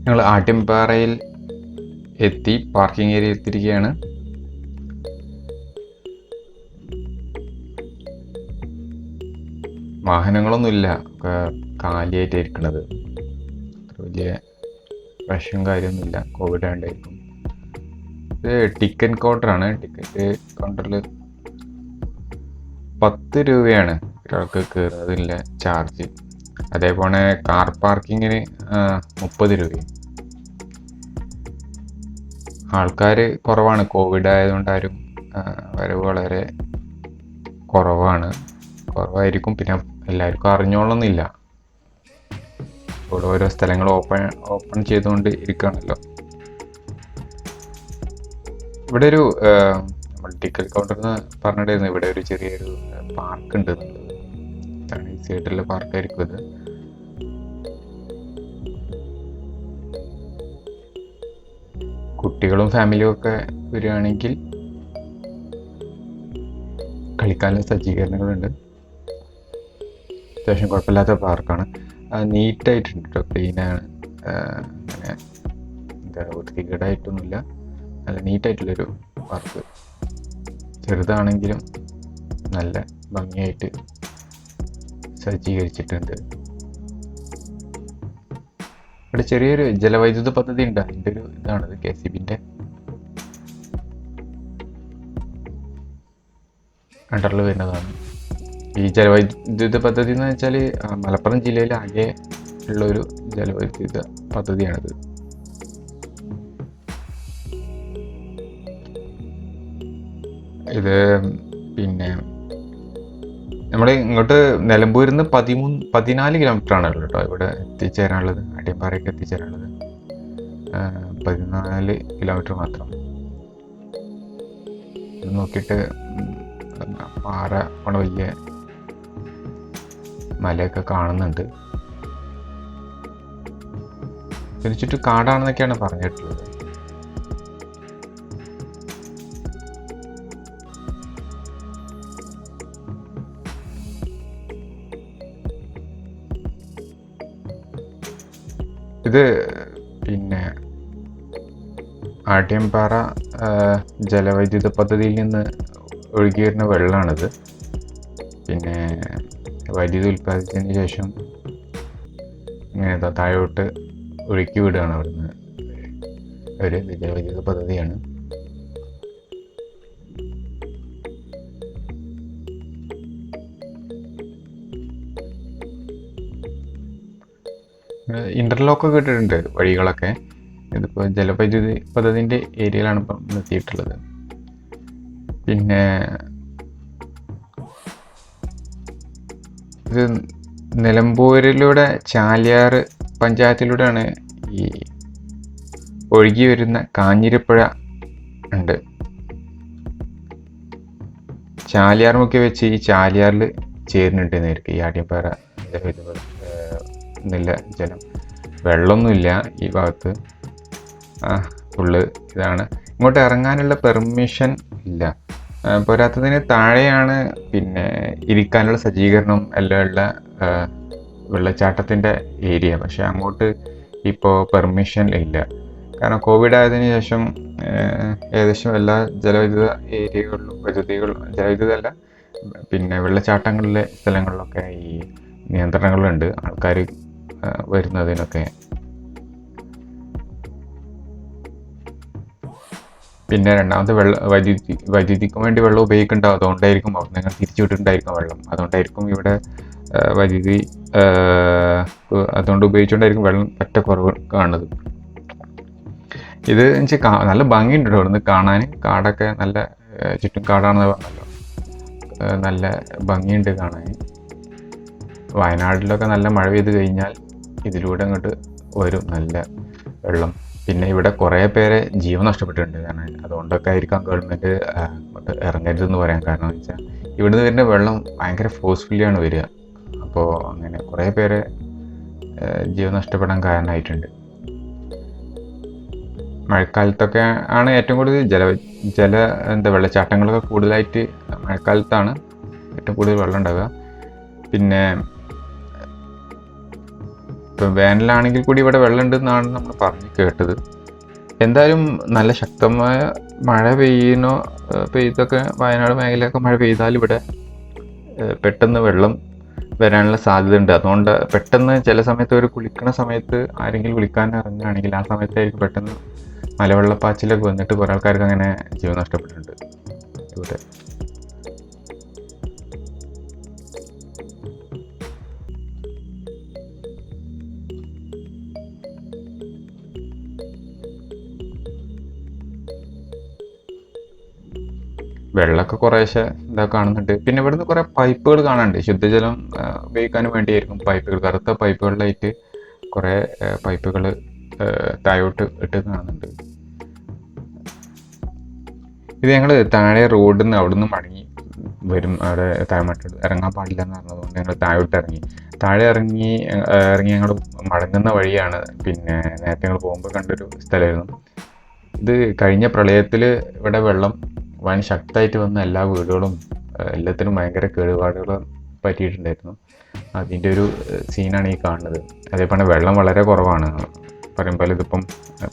ഞങ്ങൾ ആട്ടിൻപാറയിൽ എത്തി, parking area എത്തിയിരിക്കുകയാണ്. വാഹനങ്ങളൊന്നുമില്ല, ഒക്കെ കാലിയായിട്ട് ഇരിക്കണത്. അത്ര വലിയ റഷും കാര്യമൊന്നുമില്ല, കോവിഡ് ആയതുകൊണ്ടായിരിക്കും. ഇത് ടിക്കറ്റ് കൗണ്ടറാണ്. ടിക്കറ്റ് കൗണ്ടറിൽ 10 രൂപയാണ് ഒരാൾക്ക് കയറുന്നതില്ല ചാർജ്. അതേപോലെ കാർ പാർക്കിങ്ങിന് 30 രൂപയും. ആൾക്കാർ കുറവാണ്, കോവിഡ് ആയതുകൊണ്ട് ആരും വരവ് വളരെ കുറവായിരിക്കും. പിന്നെ എല്ലാവർക്കും അറിഞ്ഞോളന്നില്ല, ഇവിടെ ഓരോ സ്ഥലങ്ങൾ ഓപ്പൺ ചെയ്തുകൊണ്ട് ഇരിക്കുകയാണല്ലോ. ഇവിടെ ഒരു ടിക്കറ്റ് കൗണ്ടർ എന്ന് പറഞ്ഞിട്ടായിരുന്നു, ഇവിടെ ഒരു ചെറിയൊരു പാർക്ക് ഉണ്ട് എന്നുള്ളത്. ഈസി ആയിട്ടുള്ള പാർക്കായിരിക്കും ഇത്. കുട്ടികളും ഫാമിലിയും ഒക്കെ വരികയാണെങ്കിൽ കളിക്കാനുള്ള സജ്ജീകരണങ്ങളുണ്ട്. അത്യാവശ്യം കുഴപ്പമില്ലാത്ത പാർക്കാണ്. നീറ്റായിട്ടുണ്ട് കേട്ടോ, ക്ലീനാണ്. അങ്ങനെ എന്താ വൃത്തികേടായിട്ടൊന്നുമില്ല, നല്ല നീറ്റായിട്ടുള്ളൊരു പാർക്ക്. ചെറുതാണെങ്കിലും നല്ല ഭംഗിയായിട്ട് സജ്ജീകരിച്ചിട്ടുണ്ട്. ഇവിടെ ചെറിയൊരു ജലവൈദ്യുത പദ്ധതി ഉണ്ട്, അതിൻ്റെ ഒരു ഇതാണിത്, KCBൻ്റെ അണ്ടറിൽ വരുന്നതാണ്. ഈ ജലവൈദ്യുത പദ്ധതി എന്ന് വെച്ചാൽ മലപ്പുറം ജില്ലയിൽ ആകെ ഉള്ളൊരു ജലവൈദ്യുത പദ്ധതിയാണിത്. ഇത് പിന്നെ നമ്മൾ ഇങ്ങോട്ട് നിലമ്പൂരിൽ നിന്ന് 14 കിലോമീറ്ററാണ് കേട്ടോ ഇവിടെ എത്തിച്ചേരാനുള്ളത്. അടിയമ്പാറയ്ക്ക് എത്തിച്ചേരാനുള്ളത് 14 കിലോമീറ്റർ മാത്രം. ഇത് നോക്കിയിട്ട് പാറ കൊണ്ട് വലിയ മലയൊക്കെ കാണുന്നുണ്ട്. തിരിച്ചിട്ട് കാടാണെന്നൊക്കെയാണ് പറഞ്ഞിട്ടുള്ളത്. ഇത് പിന്നെ ആട്ടിയമ്പാറ ജലവൈദ്യുത പദ്ധതിയിൽ നിന്ന് ഒഴുകി വരുന്ന വെള്ളമാണിത്. പിന്നെ വൈദ്യുതി ഉൽപ്പാദിച്ചതിന് ശേഷം ഇങ്ങനെ താഴോട്ട് ഒഴുക്കി വിടുകയാണ് അവിടുന്ന്. ഒരു ജലവൈദ്യുത പദ്ധതിയാണ്. ഇൻ്റർലോക്കൊക്കെ ഇട്ടിട്ടുണ്ട് വഴികളൊക്കെ. ഇതിപ്പോൾ ജലവൈദ്യുതി പദ്ധതിൻ്റെ ഏരിയയിലാണ് ഇപ്പം എത്തിയിട്ടുള്ളത്. പിന്നെ ഇത് നിലമ്പൂരിലൂടെ ചാലിയാർ പഞ്ചായത്തിലൂടെയാണ് ഈ ഒഴുകി വരുന്ന കാഞ്ഞിരപ്പുഴ ഉണ്ട്. ചാലിയാർമുക്കി വെച്ച് ഈ ചാലിയാറിൽ ചേരുന്നുണ്ട് നേർക്ക് ഈ ആട്ടിയമ്പാറ നില ജലം. വെള്ളമൊന്നുമില്ല ഈ ഭാഗത്ത്, ഫുള്ള് ഇതാണ്. ഇങ്ങോട്ട് ഇറങ്ങാനുള്ള പെർമിഷൻ ഇല്ല. പോരാത്തതിന് താഴെയാണ് പിന്നെ ഇരിക്കാനുള്ള സജ്ജീകരണം എല്ലാം ഉള്ള വെള്ളച്ചാട്ടത്തിൻ്റെ ഏരിയ. പക്ഷെ അങ്ങോട്ട് ഇപ്പോൾ പെർമിഷൻ ഇല്ല. കാരണം കോവിഡ് ആയതിനു ശേഷം ഏകദേശം എല്ലാ ജലവൈദ്യുത ഏരിയകളിലും ജലവൈദ്യുതല്ല പിന്നെ വെള്ളച്ചാട്ടങ്ങളിലെ സ്ഥലങ്ങളിലൊക്കെ ഈ നിയന്ത്രണങ്ങളുണ്ട്, ആൾക്കാർ വരുന്നതിനൊക്കെ. പിന്നെ രണ്ടാമത് വൈദ്യുതിക്ക് വേണ്ടി വെള്ളം ഉപയോഗിക്കുന്നുണ്ടാവും, അതുകൊണ്ടായിരിക്കും അവിടെ നിങ്ങൾ തിരിച്ചു വിട്ടിട്ടുണ്ടായിരിക്കും വെള്ളം. അതുകൊണ്ടായിരിക്കും ഇവിടെ വൈദ്യുതി അതുകൊണ്ട് ഉപയോഗിച്ചുകൊണ്ടായിരിക്കും വെള്ളം പറ്റ കുറവ് കാണുന്നത്. ഇത് വെച്ചാൽ നല്ല ഭംഗിയുണ്ട് ഇവിടെ നിന്ന് കാണാൻ. കാടൊക്കെ നല്ല ചുറ്റും കാടാണെന്ന് പറഞ്ഞല്ലോ, നല്ല ഭംഗിയുണ്ട് കാണാൻ. വയനാട്ടിലൊക്കെ നല്ല മഴ പെയ്ത് കഴിഞ്ഞാൽ ഇതിലൂടെ അങ്ങോട്ട് വരും നല്ല വെള്ളം. പിന്നെ ഇവിടെ കുറേ പേരെ ജീവൻ നഷ്ടപ്പെട്ടിട്ടുണ്ട്. കാരണം അതുകൊണ്ടൊക്കെ ആയിരിക്കാം ഗവൺമെൻറ് അങ്ങോട്ട് ഇറങ്ങരുതെന്ന് പറയാൻ കാരണം എന്ന് വെച്ചാൽ ഇവിടുന്ന് വരുന്ന വെള്ളം ഭയങ്കര ഫോഴ്സ്ഫുള്ളിയാണ് വരിക. അപ്പോൾ അങ്ങനെ കുറേ പേരെ ജീവൻ നഷ്ടപ്പെടാൻ കാരണമായിട്ടുണ്ട്. മഴക്കാലത്തൊക്കെ ആണ് ഏറ്റവും കൂടുതൽ വെള്ളച്ചാട്ടങ്ങളൊക്കെ കൂടുതലായിട്ട് മഴക്കാലത്താണ് ഏറ്റവും കൂടുതൽ വെള്ളം ഉണ്ടാവുക. പിന്നെ ഇപ്പം വേനലാണെങ്കിൽ കൂടി ഇവിടെ വെള്ളം ഉണ്ടെന്നാണ് നമ്മൾ പറഞ്ഞ് കേട്ടത്. എന്തായാലും നല്ല ശക്തമായ മഴ പെയ്തൊക്കെ വയനാട് മേഖലയൊക്കെ മഴ പെയ്താൽ ഇവിടെ പെട്ടെന്ന് വെള്ളം വരാനുള്ള സാധ്യത ഉണ്ട്. അതുകൊണ്ട് പെട്ടെന്ന് ചില സമയത്ത് ഒരു കുളിക്കുന്ന സമയത്ത് ആരെങ്കിലും കുളിക്കാൻ ഇറങ്ങുകയാണെങ്കിൽ ആ സമയത്തായിരിക്കും പെട്ടെന്ന് മലവെള്ളപ്പാച്ചിലൊക്കെ വന്നിട്ട് കുറേ ആൾക്കാർക്ക് അങ്ങനെ ജീവൻ നഷ്ടപ്പെട്ടിട്ടുണ്ട് ഇവിടെ. വെള്ളമൊക്കെ കുറേശ്ശെ കാണുന്നുണ്ട്. പിന്നെ ഇവിടുന്ന് കുറേ പൈപ്പുകൾ കാണാനുണ്ട്. ശുദ്ധജലം ഉപയോഗിക്കാൻ വേണ്ടിയായിരിക്കും പൈപ്പുകൾ, കറുത്ത പൈപ്പുകളിലായിട്ട് കുറേ പൈപ്പുകൾ താഴോട്ട് ഇട്ട് കാണുന്നുണ്ട്. ഇത് ഞങ്ങൾ താഴെ റോഡിൽ നിന്ന് അവിടെ നിന്ന് മടങ്ങി വരും, അവിടെ താഴോട്ട് ഇറങ്ങാൻ പാടില്ല എന്ന് പറഞ്ഞതുകൊണ്ട് ഞങ്ങൾ താഴോട്ട് ഇറങ്ങി. താഴെ ഇറങ്ങി ഞങ്ങൾ മടങ്ങുന്ന വഴിയാണ് പിന്നെ നേരത്തെ ഞങ്ങൾ പോകുമ്പോൾ കണ്ടൊരു സ്ഥലമായിരുന്നു ഇത്. കഴിഞ്ഞ പ്രളയത്തിൽ ഇവിടെ വെള്ളം വൻ ശക്തമായിട്ട് വന്ന എല്ലാ വീടുകളും എല്ലാത്തിനും ഭയങ്കര കേടുപാടുകൾ പറ്റിയിട്ടുണ്ടായിരുന്നു. അതിൻ്റെ ഒരു സീനാണ് ഈ കാണുന്നത്. അതേപോലെ വെള്ളം വളരെ കുറവാണ് പറയുമ്പോൾ. ഇതിപ്പം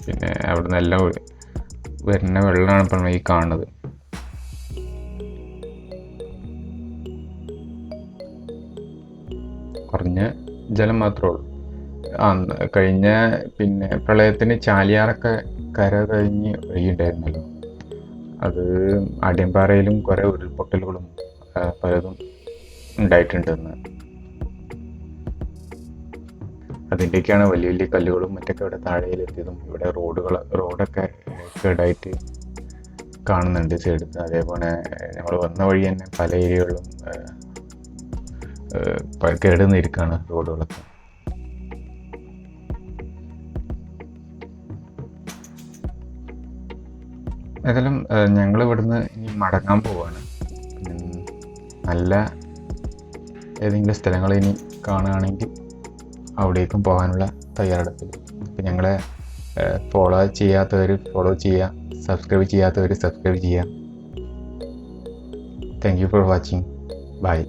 പിന്നെ അവിടെ നിന്ന് എല്ലാം വരുന്ന വെള്ളമാണ് ഇപ്പം ഈ കാണുന്നത്. കുറഞ്ഞ ജലം മാത്രമേ ഉള്ളൂ. കഴിഞ്ഞ പിന്നെ പ്രളയത്തിന് ചാലിയാറൊക്കെ കര കഴിഞ്ഞ് ഒഴുകിയിട്ടുണ്ടായിരുന്നല്ലോ. അത് അടിയമ്പാറയിലും കുറേ ഉരുൾപൊട്ടലുകളും പലതും ഉണ്ടായിട്ടുണ്ടെന്ന്. അതിൻ്റെയൊക്കെയാണ് വലിയ വലിയ കല്ലുകളും മറ്റൊക്കെ ഇവിടെ താഴെയിലെത്തിയതും. ഇവിടെ റോഡൊക്കെ കേടായിട്ട് കാണുന്നുണ്ട് സൈഡിൽ. അതേപോലെ നമ്മൾ വന്ന വഴി തന്നെ പല ഏരിയകളിലും കേട് നിൽക്കുകയാണ് റോഡുകളൊക്കെ. ഏതായാലും ഞങ്ങൾ ഇവിടുന്ന് ഇനി മടങ്ങാൻ പോവാണ്. നല്ല ഏതെങ്കിലും സ്ഥലങ്ങൾ ഇനി കാണുകയാണെങ്കിൽ അവിടേക്കും പോകാനുള്ള തയ്യാറെടുപ്പിൽ. ഇപ്പം ഞങ്ങളെ ഫോളോ ചെയ്യാത്തവർ ഫോളോ ചെയ്യുക, സബ്സ്ക്രൈബ് ചെയ്യാത്തവർ സബ്സ്ക്രൈബ് ചെയ്യുക. Thank you for watching. By.